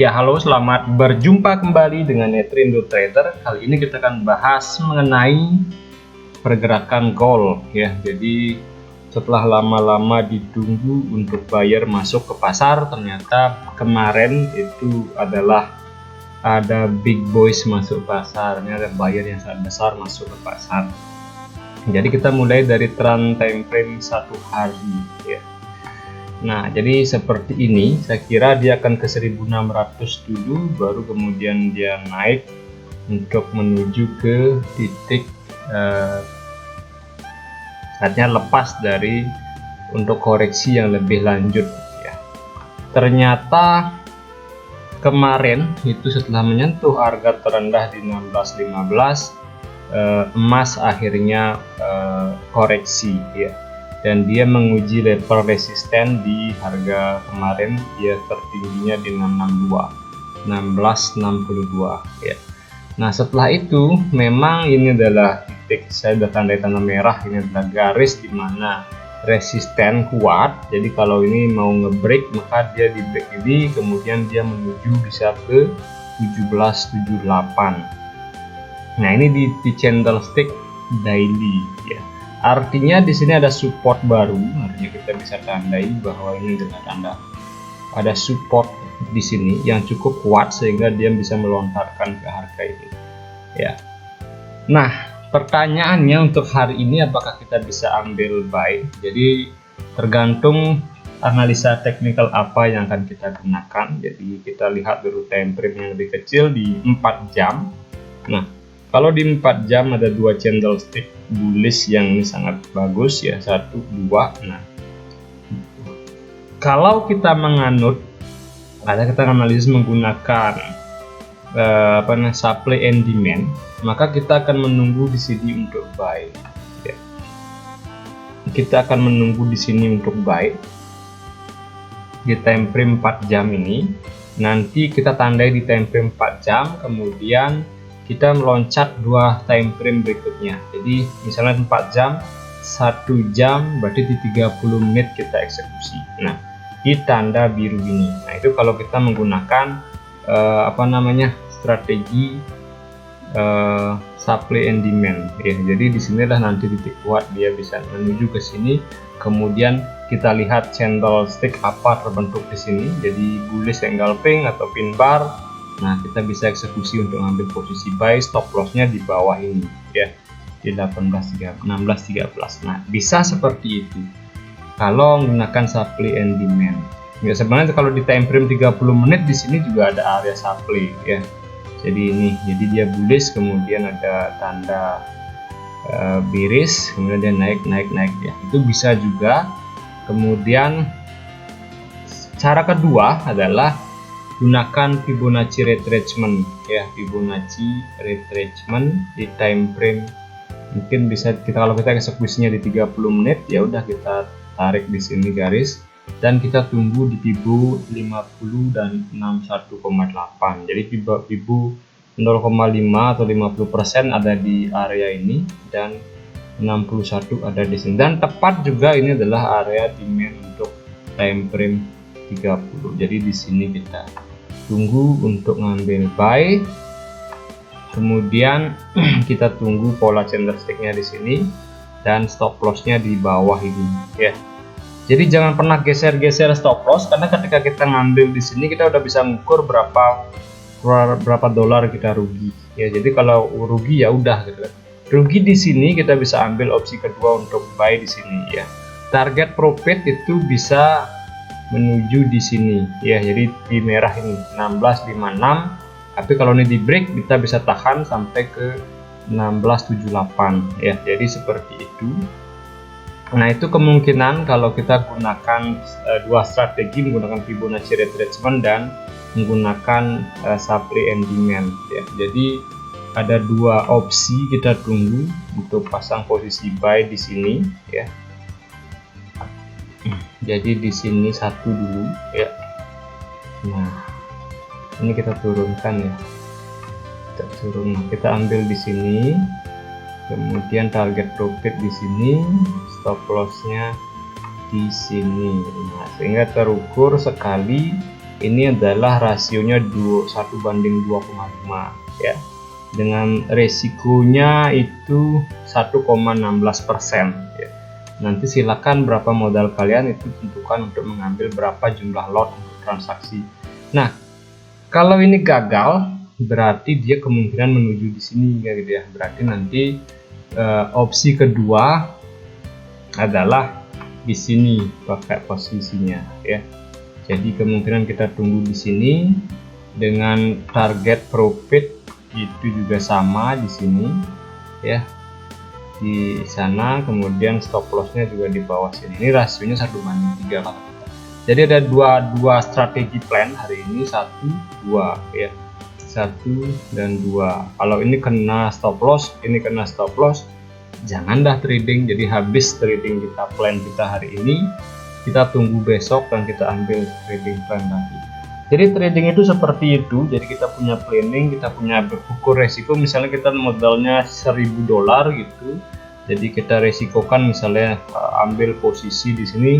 Ya, halo, selamat berjumpa kembali dengan Netrindo Trader. Kali ini kita akan bahas mengenai pergerakan gold ya. Jadi setelah lama-lama ditunggu untuk buyer masuk ke pasar, ternyata kemarin itu adalah ada big boys masuk pasar. Ini ada buyer yang sangat besar masuk ke pasar. Jadi kita mulai dari trend time frame 1 hari ya. Nah, jadi seperti ini, saya kira dia akan ke 1600 dulu, baru kemudian dia naik untuk menuju ke titik saatnya lepas dari untuk koreksi yang lebih lanjut ya. Ternyata kemarin itu setelah menyentuh harga terendah di 16.15, emas akhirnya koreksi ya. Dan dia menguji level resisten di harga kemarin, dia tertingginya di 1662 ya. Nah, setelah itu memang ini adalah titik, saya sudah tandai tanda merah, ini adalah garis di mana resisten kuat. Jadi kalau ini mau ngebreak, maka dia di break ini, kemudian dia menuju bisa ke 1778. Nah, ini di candlestick daily ya. Artinya di sini ada support baru, artinya kita bisa tandai bahwa ini adalah tanda ada support di sini yang cukup kuat sehingga dia bisa melontarkan ke harga ini. Ya. Nah, pertanyaannya untuk hari ini apakah kita bisa ambil buy? Jadi tergantung analisa teknikal apa yang akan kita gunakan. Jadi kita lihat dulu time frame yang lebih kecil di 4 jam. Nah, kalau di 4 jam ada 2 candlestick bullish yang ini sangat bagus ya, 1, 2. Nah, kalau kita menganut, kita analisis menggunakan supply and demand, maka kita akan menunggu di sini untuk buy. Ya. Kita akan menunggu di sini untuk buy di time frame 4 jam ini. Nanti kita tandai di time frame 4 jam, kemudian kita meloncat 2 time frame berikutnya. Jadi misalnya 4 jam, 1 jam, berarti di 30 menit kita eksekusi. Nah, di tanda biru ini. Nah, itu kalau kita menggunakan strategi supply and demand ya. Jadi disinilah nanti titik kuat dia bisa menuju ke sini. Kemudian kita lihat candlestick apa terbentuk di sini. Jadi bullish engulfing atau pin bar. Nah, kita bisa eksekusi untuk ambil posisi buy, stop lossnya di bawah ini ya, di 16.13. Nah, bisa seperti itu kalau menggunakan supply and demand. Ya, sebenarnya kalau di time frame 30 menit di sini juga ada area supply ya. Jadi ini, jadi dia bullish, kemudian ada tanda bearish, kemudian dia naik ya. Itu bisa juga. Kemudian cara kedua adalah gunakan Fibonacci retracement ya, Fibonacci retracement di time frame mungkin bisa kalau kita eksekusinya di 30 menit ya udah kita tarik di sini garis dan kita tunggu di Fibo 50 dan 61,8. Jadi Fibo 0,5 atau 50% ada di area ini dan 61 ada di sini, dan tepat juga ini adalah area demand untuk time frame 30. Jadi di sini kita tunggu untuk ngambil buy, kemudian kita tunggu pola candlesticknya di sini dan stop lossnya di bawah ini ya. Jadi jangan pernah geser-geser stop loss, karena ketika kita ngambil di sini kita udah bisa mengukur berapa dolar kita rugi ya. Jadi kalau rugi ya udah gitu. Rugi di sini kita bisa ambil opsi kedua untuk buy di sini ya. Target profit itu bisa menuju di sini ya, jadi di merah ini 1656, tapi kalau ini di break kita bisa tahan sampai ke 1678 ya. Jadi seperti itu. Nah, itu kemungkinan kalau kita gunakan dua strategi, menggunakan Fibonacci retracement dan menggunakan supply and demand ya. Jadi ada 2 opsi, kita tunggu untuk pasang posisi buy di sini ya. Jadi di sini 1 dulu ya. Nah, ini kita turunkan ya. Kita ambil di sini. Kemudian target profit di sini, stop lossnya di sini. Nah, sehingga terukur sekali ini adalah rasionya 1:2,5 ya, dengan resikonya itu 1,16% ya. Nanti silakan berapa modal kalian itu tentukan untuk mengambil berapa jumlah lot untuk transaksi. Nah, kalau ini gagal berarti dia kemungkinan menuju di sini ya gitu ya. Berarti nanti opsi kedua adalah di sini pakai posisinya ya. Jadi kemungkinan kita tunggu di sini dengan target profit itu juga sama di sini ya, di sana, kemudian stop lossnya juga di bawah sini. Ini rasionya 1:3 kalau kita. Jadi ada dua strategi plan hari ini, 1, 2 ya, 1 dan 2. Kalau ini kena stop loss, ini kena stop loss, jangan dah trading. Jadi habis trading kita, plan kita hari ini, kita tunggu besok dan kita ambil trading plan lagi. Jadi trading itu seperti itu. Jadi kita punya planning, kita punya berukur resiko. Misalnya kita modalnya $1.000 gitu. Jadi kita resikokan misalnya ambil posisi di sini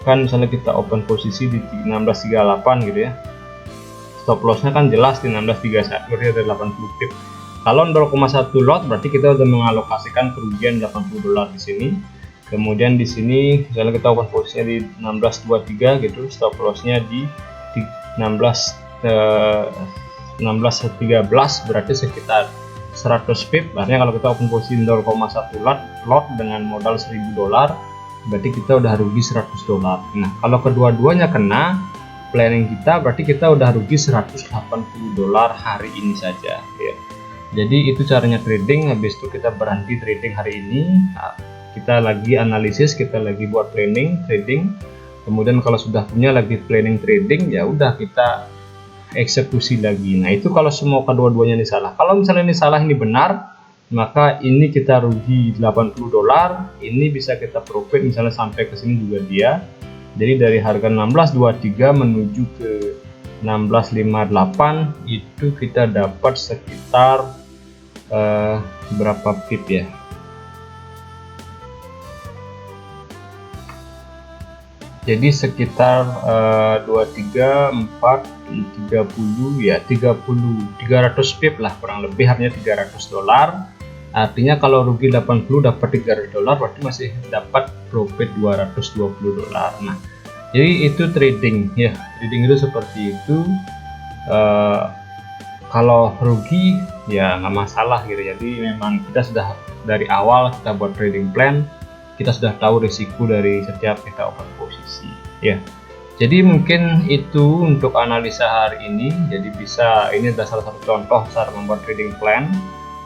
kan, misalnya kita open posisi di 16.38 gitu ya. Stop lossnya kan jelas di 16.31, berarti ada 80 pip. Kalau 0,1 lot berarti kita udah mengalokasikan kerugian $80 di sini. Kemudian di sini misalnya kita open posisinya di 16.23 gitu, stop lossnya di 16.13 berarti sekitar 100 pip. Artinya kalau kita open posisi 0,1 lot dengan modal $1.000 berarti kita udah rugi $100. Nah, kalau kedua-duanya kena planning kita berarti kita udah rugi $180 hari ini saja ya. Jadi itu caranya trading. Habis itu kita berhenti trading hari ini. Nah, kita lagi analisis, kita lagi buat planning trading. Kemudian kalau sudah punya lagi planning trading, ya udah kita eksekusi lagi. Nah, itu kalau semua kedua-duanya ini salah. Kalau misalnya ini salah, ini benar, maka ini kita rugi $80. Ini bisa kita profit misalnya sampai ke sini juga dia. Jadi dari harga 16.23 menuju ke 16.58 itu kita dapat sekitar berapa pip ya? Jadi sekitar 23, 4, 30 ya, 300 pip lah kurang lebih, harganya $300. Artinya kalau rugi 80 dapat $300 berarti masih dapat profit $220. Nah, jadi itu trading ya. Trading itu seperti itu. Kalau rugi ya nggak masalah gitu. Jadi memang kita sudah dari awal kita buat trading plan, kita sudah tahu risiko dari setiap kita open posisi ya. Jadi mungkin itu untuk analisa hari ini. Jadi bisa, ini adalah salah satu contoh cara membuat trading plan,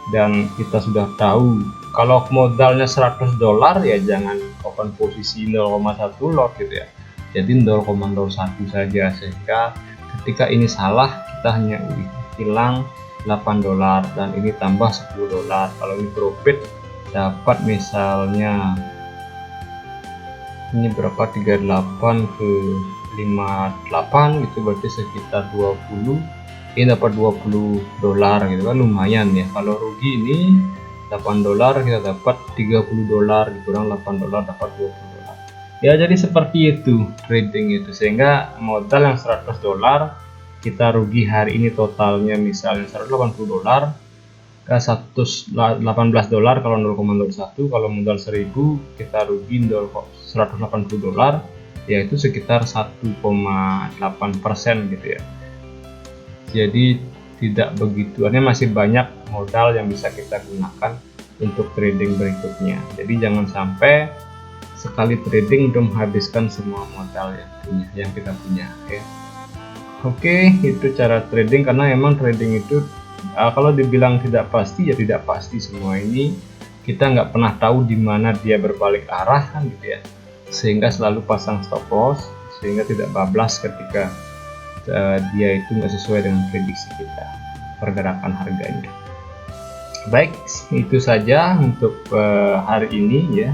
dan kita sudah tahu kalau modalnya $100 ya jangan open posisi 0,1 lot gitu ya. Jadi 0,01 saja, sehingga ketika ini salah kita hanya hilang $8 dan ini tambah $10. Kalau ini profit dapat misalnya ini berapa, 38 ke 58 gitu, berarti sekitar 20. Ini dapat $20 gitu kan, lumayan ya. Kalau rugi ini $8 kita dapat $30, dikurang $8 dapat $20 ya. Jadi seperti itu trading itu, sehingga modal yang $100 kita rugi hari ini totalnya misalnya $180 ke $118 kalau 0,01. Kalau modal 1000 kita rugi $180, yaitu sekitar 1,8% gitu ya. Jadi tidak begitu, artinya masih banyak modal yang bisa kita gunakan untuk trading berikutnya. Jadi jangan sampai sekali trading untuk menghabiskan semua modal yang kita punya ya. Oke, itu cara trading, karena memang trading itu kalau dibilang tidak pasti ya tidak pasti. Semua ini kita nggak pernah tahu di mana dia berbalik arah kan gitu ya, sehingga selalu pasang stop loss sehingga tidak bablas ketika dia itu nggak sesuai dengan prediksi kita pergerakan harganya. Baik, itu saja untuk hari ini ya,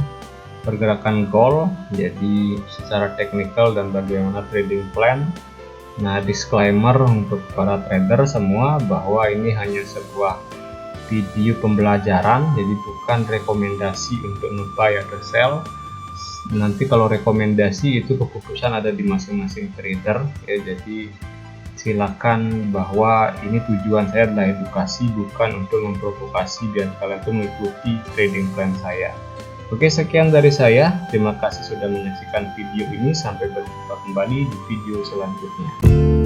pergerakan gold. Jadi secara teknikal dan bagaimana trading plan. Nah, disclaimer untuk para trader semua bahwa ini hanya sebuah video pembelajaran, jadi bukan rekomendasi untuk nge-buy atau sell. Nanti kalau rekomendasi itu keputusan ada di masing-masing trader ya. Jadi silakan, bahwa ini tujuan saya adalah edukasi, bukan untuk memprovokasi biar kalian tuh mengikuti trading plan saya. Oke, sekian dari saya. Terima kasih sudah menyaksikan video ini. Sampai berjumpa kembali di video selanjutnya.